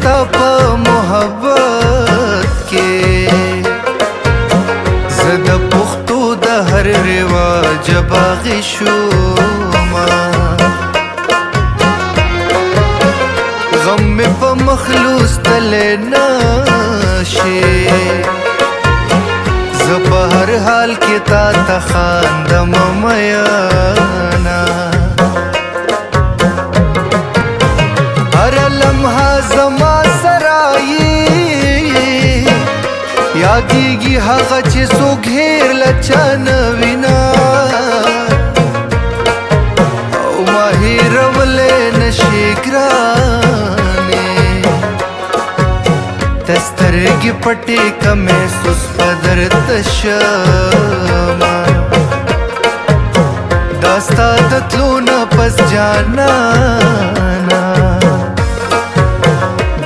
ستا په محبت کې زه د پښتو د هر رواج باغی شوما غم مې په مخلوص تللی نشي زه په هر حال کې تا ته خاندم میانا هر لمحه زما سره یادېږي هغه چې څوک هېر له چا نه وینا او ما هېرولی نشي ګرانې ته سترګې پټې که محسوس په درته شمه دا ستا د تلو نه پس جانانه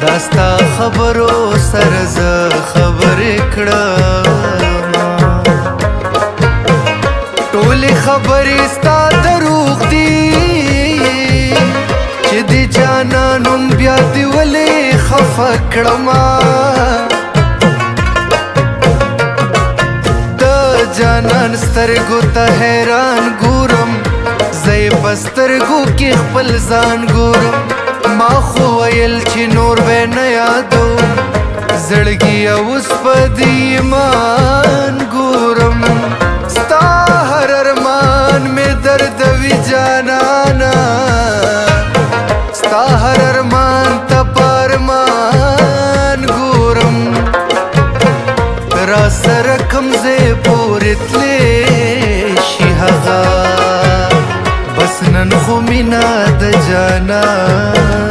دا ستا خبرو سره زه خبرې کړم ټولې خبرې ستا دروغ دي چې د جانا نوم بیا دې ولې خفه کړمه د جانان سترګو ته حیران ګورم زه یې په سترګو کې خپل ځان ګورم ما خو ویل چې نور به نه یادوم زړګي اوس په دې ایمان ګورم ستا هر ارمان مې دردوي جانانا ستا هر ارمان ته په ارمان ګورم را سره کوم ځای پورې تللی شي هغه بس نن خو مینه د جانان